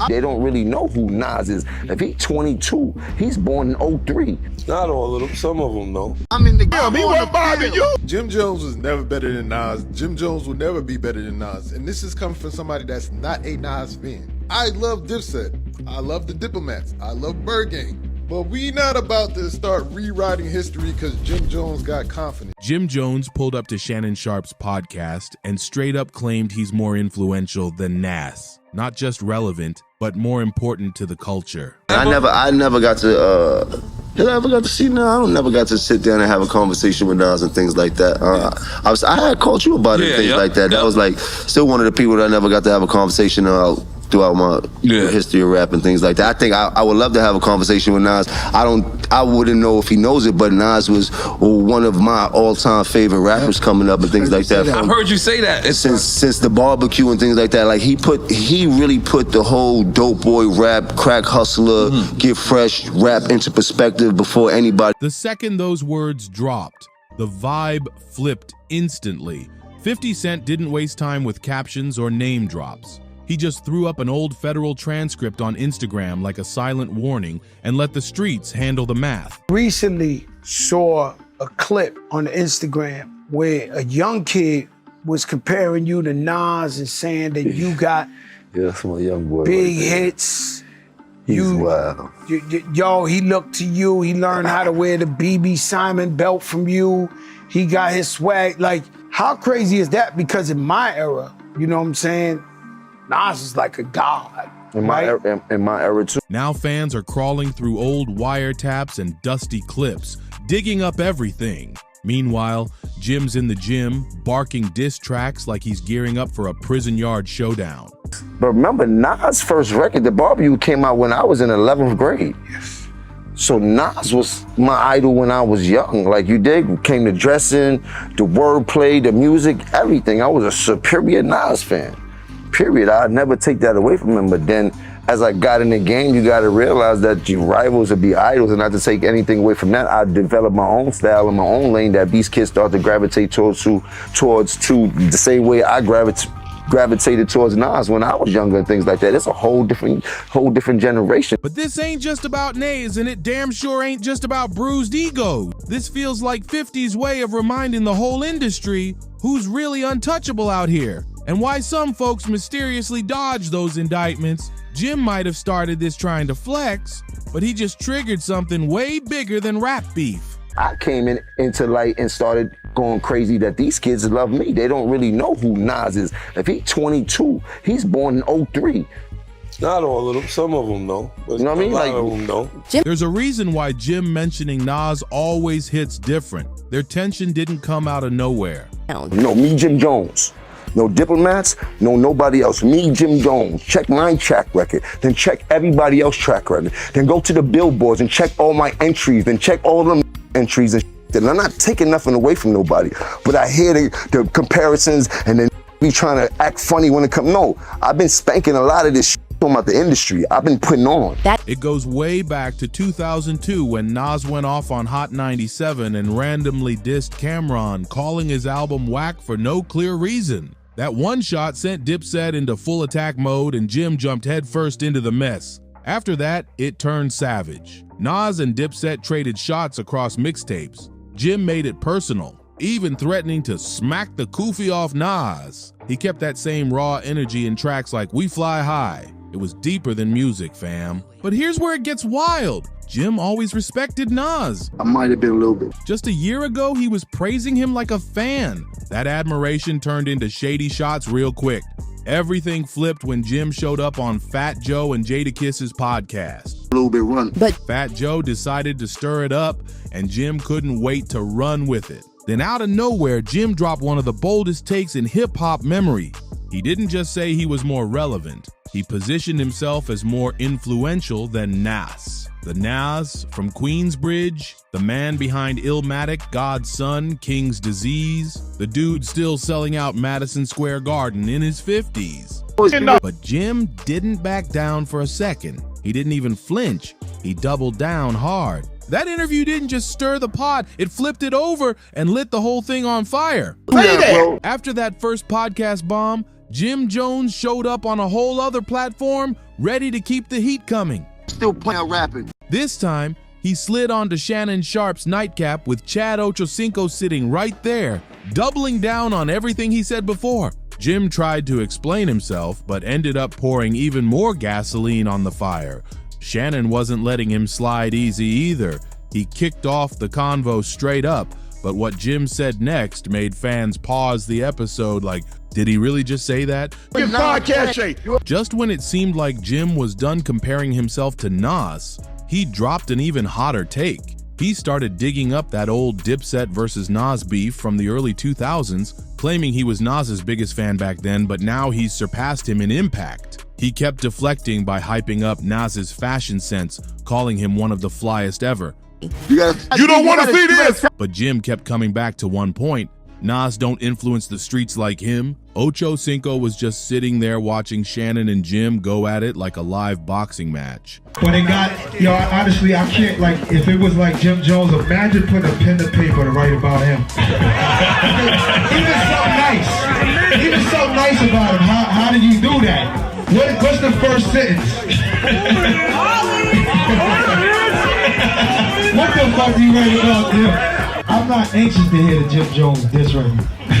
They don't really know who Nas is. If he's 22, he's born in 03. Not all of them, some of them know. I'm in the game. He wasn't bothering you. Jim Jones was never better than Nas. Jim Jones will never be better than Nas. And this is coming from somebody that's not a Nas fan. I love Dipset. I love the Diplomats. I love Bird Gang. But we not about to start rewriting history because Jim Jones got confidence. Jim Jones pulled up to Shannon Sharpe's podcast and straight up claimed he's more influential than Nas. Not just relevant, but more important to the culture. I never got to see Nas. I never got to sit down and have a conversation with Nas and things like that. I had called you about it and things like that. That was like still one of the people that I never got to have a conversation throughout my history of rap and things like that. I think I would love to have a conversation with Nas. I wouldn't know if he knows it, but Nas was one of my all-time favorite rappers coming up and things like that. I've heard you say that. Since the barbecue and things like that. Like he really put the whole dope boy rap, crack hustler, get fresh rap into perspective before anybody. The second those words dropped, the vibe flipped instantly. 50 Cent didn't waste time with captions or name drops. He just threw up an old federal transcript on Instagram like a silent warning and let the streets handle the math. Recently saw a clip on Instagram where a young kid was comparing you to Nas and saying that you got that's my young boy. Big hits. He's wild. Yo, he looked to you. He learned how to wear the BB Simon belt from you. He got his swag. Like, how crazy is that? Because in my era, you know what I'm saying? Nas is like a god. In my era too. Now fans are crawling through old wiretaps and dusty clips, digging up everything. Meanwhile, Jim's in the gym, barking diss tracks like he's gearing up for a prison yard showdown. But remember, Nas' first record, The Barbecue, came out when I was in 11th grade. Yes. So Nas was my idol when I was young. Like you did, came to dressing, the wordplay, the music, everything. I was a superior Nas fan. Period. I'd never take that away from him. But then as I got in the game, you got to realize that your rivals would be idols, and not to take anything away from that. I developed my own style and my own lane that these kids start to gravitate towards the same way I gravitated towards Nas when I was younger and things like that. It's a whole different generation. But this ain't just about Nays, and it damn sure ain't just about bruised egos. This feels like 50's way of reminding the whole industry who's really untouchable out here, and why some folks mysteriously dodge those indictments. Jim might have started this trying to flex, but he just triggered something way bigger than rap beef. I came into light and started going crazy that these kids love me. They don't really know who Nas is. If he's 22, he's born in 03. Not all of them, some of them know. But you know what I mean? A lot of them know. There's a reason why Jim mentioning Nas always hits different. Their tension didn't come out of nowhere. No, me, Jim Jones. No Diplomats, no nobody else. Me, Jim Jones. Check my track record, then check everybody else's track record. Then go to the billboards and check all my entries, then check all them entries and shit. And I'm not taking nothing away from nobody, but I hear the comparisons and then be trying to act funny when it comes. No, I've been spanking a lot of this shit about the industry. I've been putting on. It goes way back to 2002 when Nas went off on Hot 97 and randomly dissed Cam'ron, calling his album whack for no clear reason. That one shot sent Dipset into full attack mode and Jim jumped headfirst into the mess. After that, it turned savage. Nas and Dipset traded shots across mixtapes. Jim made it personal, even threatening to smack the kufi off Nas. He kept that same raw energy in tracks like We Fly High. It was deeper than music, fam. But here's where it gets wild. Jim always respected Nas. I might have been a little bit. Just a year ago, he was praising him like a fan. That admiration turned into shady shots real quick. Everything flipped when Jim showed up on Fat Joe and Jadakiss's podcast. A little bit run. But Fat Joe decided to stir it up, and Jim couldn't wait to run with it. Then out of nowhere, Jim dropped one of the boldest takes in hip-hop memory. He didn't just say he was more relevant. He positioned himself as more influential than Nas. The Nas from Queensbridge, the man behind Illmatic, God's Son, King's Disease, the dude still selling out Madison Square Garden in his 50s. But Jim didn't back down for a second. He didn't even flinch. He doubled down hard. That interview didn't just stir the pot, it flipped it over and lit the whole thing on fire. After that first podcast bomb, Jim Jones showed up on a whole other platform ready to keep the heat coming. Still playing rapping. This time, he slid onto Shannon Sharpe's nightcap with Chad Ochocinco sitting right there, doubling down on everything he said before. Jim tried to explain himself, but ended up pouring even more gasoline on the fire. Shannon wasn't letting him slide easy either. He kicked off the convo straight up, but what Jim said next made fans pause the episode like, did he really just say that? Just when it seemed like Jim was done comparing himself to Nas, he dropped an even hotter take. He started digging up that old Dipset versus Nas beef from the early 2000s, claiming he was Nas's biggest fan back then, but now he's surpassed him in impact. He kept deflecting by hyping up Nas's fashion sense, calling him one of the flyest ever. You don't want to see this! But Jim kept coming back to one point. Nas don't influence the streets like him. Ochocinco was just sitting there watching Shannon and Jim go at it like a live boxing match. But it got, honestly, I can't, if it was like Jim Jones, imagine putting a pen to paper to write about him. He was so nice about him. How did you do that? What's the first sentence? What the fuck do you write about him? I'm not anxious to hear the Jim Jones diss record. I'm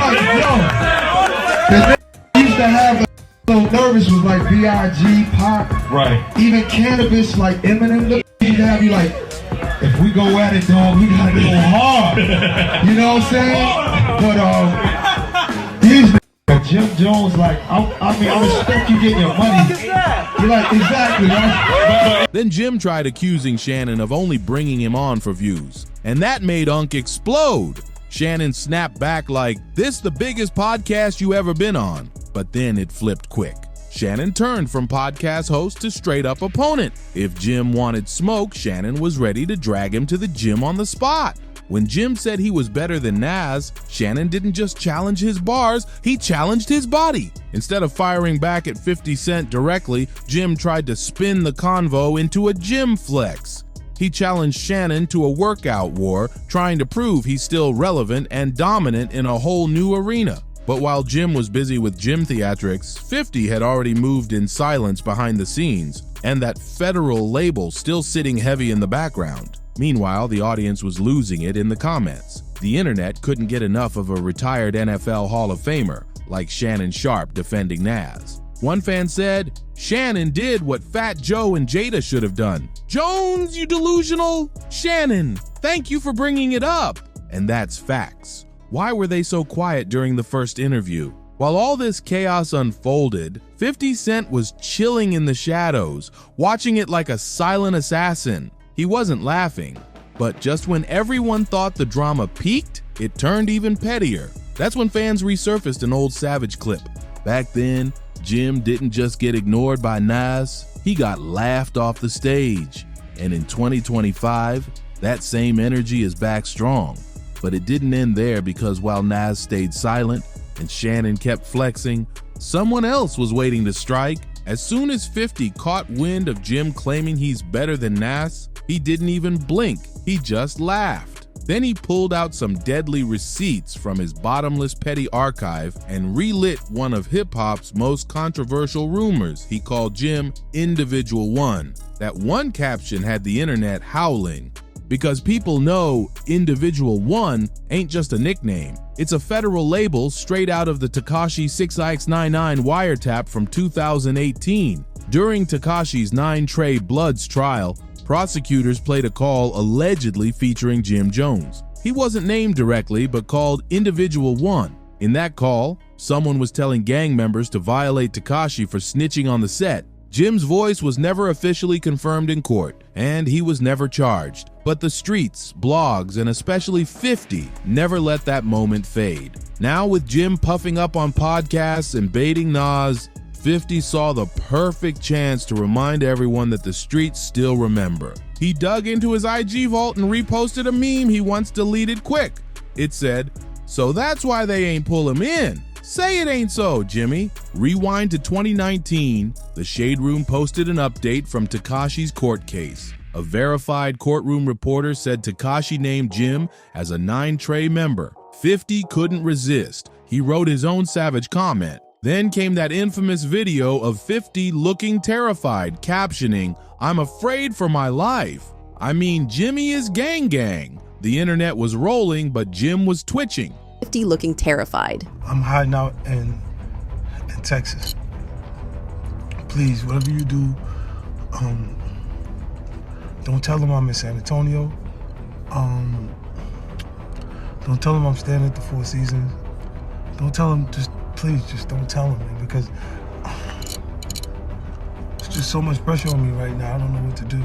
like, yo. Used to have so nervous was like B.I.G., Pop, right? Even Cannabis, like Eminem, used to have you like, if we go at it, dog, we gotta go hard. You know what I'm saying? But these Jim Jones, I respect you getting your money. You're like, exactly, right? Then Jim tried accusing Shannon of only bringing him on for views, and that made Unc explode. Shannon snapped back like, this the biggest podcast you ever been on. But then it flipped quick. Shannon turned from podcast host to straight up opponent. If Jim wanted smoke, Shannon was ready to drag him to the gym on the spot. When Jim said he was better than Nas, Shannon didn't just challenge his bars, he challenged his body. Instead of firing back at 50 Cent directly, Jim tried to spin the convo into a gym flex. He challenged Shannon to a workout war, trying to prove he's still relevant and dominant in a whole new arena. But while Jim was busy with gym theatrics, 50 had already moved in silence behind the scenes, and that federal label still sitting heavy in the background. Meanwhile, the audience was losing it in the comments. The internet couldn't get enough of a retired NFL Hall of Famer, like Shannon Sharpe defending Nas. One fan said, Shannon did what Fat Joe and Jada should have done. Jones, you delusional! Shannon, thank you for bringing it up. And that's facts. Why were they so quiet during the first interview? While all this chaos unfolded, 50 Cent was chilling in the shadows, watching it like a silent assassin. He wasn't laughing, but just when everyone thought the drama peaked, it turned even pettier. That's when fans resurfaced an old Savage clip. Back then, Jim didn't just get ignored by Nas, he got laughed off the stage. And in 2025, that same energy is back strong. But it didn't end there, because while Nas stayed silent and Shannon kept flexing, someone else was waiting to strike. As soon as 50 caught wind of Jim claiming he's better than Nas, he didn't even blink, he just laughed. Then he pulled out some deadly receipts from his bottomless petty archive and relit one of hip-hop's most controversial rumors. He called Jim Individual One. That one caption had the internet howling, because people know Individual One ain't just a nickname. It's a federal label straight out of the Tekashi 6ix99 wiretap from 2018. During Tekashi's 9 Trey Bloods trial, prosecutors played a call allegedly featuring Jim Jones. He wasn't named directly, but called Individual One. In that call, someone was telling gang members to violate Tekashi for snitching on the set. Jim's voice was never officially confirmed in court, and he was never charged. But the streets, blogs, and especially 50 never let that moment fade. Now with Jim puffing up on podcasts and baiting Nas, 50 saw the perfect chance to remind everyone that the streets still remember. He dug into his IG vault and reposted a meme he once deleted quick. It said, "So that's why they ain't pull him in. Say it ain't so, Jimmy." Rewind to 2019, the Shade Room posted an update from Tekashi's court case. A verified courtroom reporter said Tekashi named Jim as a 9 Trey member. 50 couldn't resist. He wrote his own savage comment. Then came that infamous video of 50 looking terrified, captioning, "I'm afraid for my life. I mean, Jimmy is gang gang." The internet was rolling, but Jim was twitching. 50 looking terrified. I'm hiding out in Texas. Please, whatever you do, don't tell them I'm in San Antonio. Don't tell them I'm staying at the Four Seasons. Don't tell them, please, don't tell them, man, because it's just so much pressure on me right now. I don't know what to do.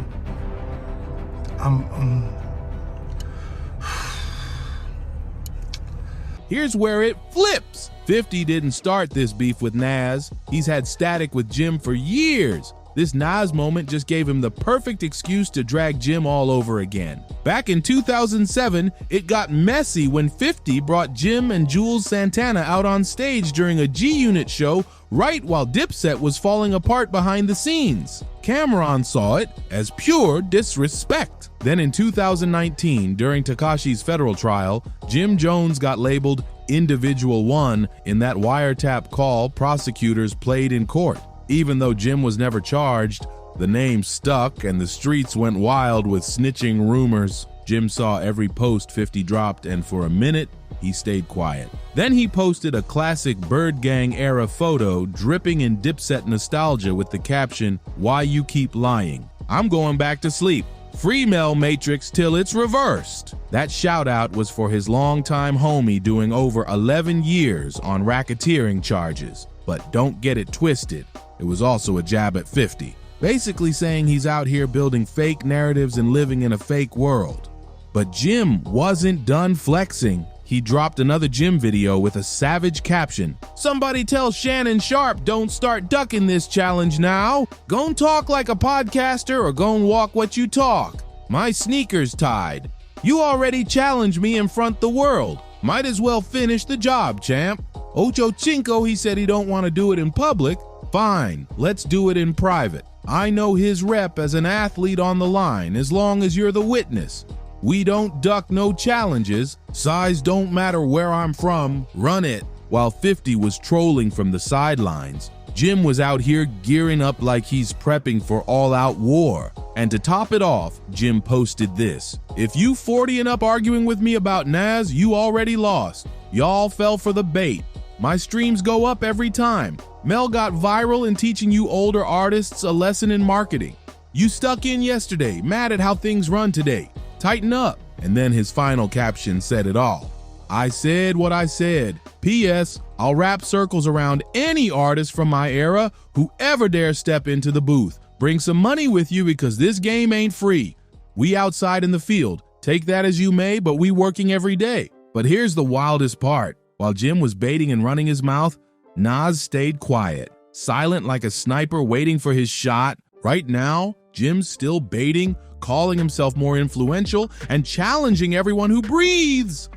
Here's where it flips. 50 didn't start this beef with Nas. He's had static with Jim for years. This Nas moment just gave him the perfect excuse to drag Jim all over again. Back in 2007, it got messy when 50 brought Jim and Jules Santana out on stage during a G-Unit show right while Dipset was falling apart behind the scenes. Cameron saw it as pure disrespect. Then in 2019, during Tekashi's federal trial, Jim Jones got labeled Individual 1 in that wiretap call prosecutors played in court. Even though Jim was never charged, the name stuck and the streets went wild with snitching rumors. Jim saw every post 50 dropped, and for a minute, he stayed quiet. Then he posted a classic Bird Gang era photo dripping in Dipset nostalgia with the caption, "Why you keep lying? I'm going back to sleep. Free Mel Matrix till it's reversed." That shout out was for his longtime homie doing over 11 years on racketeering charges. But don't get it twisted. It was also a jab at 50, basically saying he's out here building fake narratives and living in a fake world. But Jim wasn't done flexing. He dropped another Jim video with a savage caption. "Somebody tell Shannon Sharpe don't start ducking this challenge now. Gon' talk like a podcaster or gon' walk what you talk. My sneakers tied. You already challenged me and front the world. Might as well finish the job, champ." Ocho Cinco, he said he don't want to do it in public. Fine, let's do it in private. I know his rep as an athlete on the line as long as you're the witness. We don't duck no challenges. Size don't matter where I'm from. Run it. While 50 was trolling from the sidelines, Jim was out here gearing up like he's prepping for all-out war. And to top it off, Jim posted this. "If you 40 and up arguing with me about Nas, you already lost. Y'all fell for the bait. My streams go up every time. Mel got viral in teaching you older artists a lesson in marketing. You stuck in yesterday, mad at how things run today. Tighten up." And then his final caption said it all. "I said what I said. P.S. I'll wrap circles around any artist from my era who ever dare step into the booth. Bring some money with you because this game ain't free. We outside in the field. Take that as you may, but we working every day." But here's the wildest part. While Jim was baiting and running his mouth, Nas stayed quiet, silent like a sniper waiting for his shot. Right now, Jim's still baiting, calling himself more influential, and challenging everyone who breathes.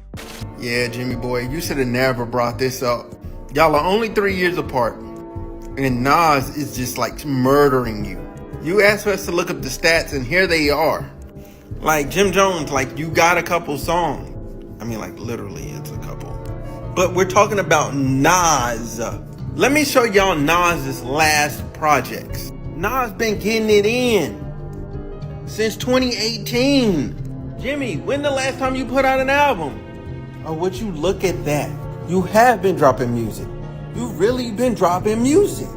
Yeah, Jimmy boy, you should have never brought this up. Y'all are only 3 years apart, and Nas is just like murdering you. You asked us to look up the stats, and here they are. Like Jim Jones, like you got a couple songs. I mean, like literally, it's a couple. But we're talking about Nas. Let me show y'all Nas's last projects. Nas been getting it in since 2018. Jimmy, when the last time you put out an album? Oh, would you look at that? You have been dropping music. You've really been dropping music.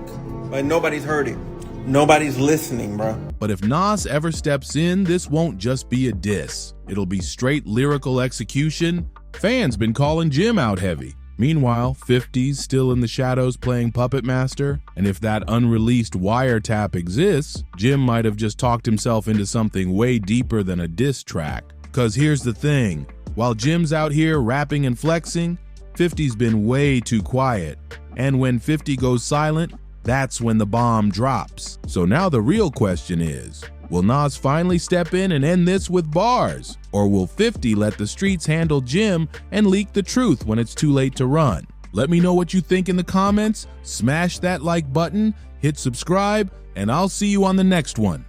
But nobody's heard it. Nobody's listening, bro. But if Nas ever steps in, this won't just be a diss. It'll be straight lyrical execution. Fans been calling Jim out heavy. Meanwhile, 50's still in the shadows playing Puppet Master. And if that unreleased wiretap exists, Jim might have just talked himself into something way deeper than a diss track. Cause here's the thing. While Jim's out here rapping and flexing, 50's been way too quiet. And when 50 goes silent, that's when the bomb drops. So now the real question is, will Nas finally step in and end this with bars? Or will 50 let the streets handle Jim and leak the truth when it's too late to run? Let me know what you think in the comments, smash that like button, hit subscribe, and I'll see you on the next one.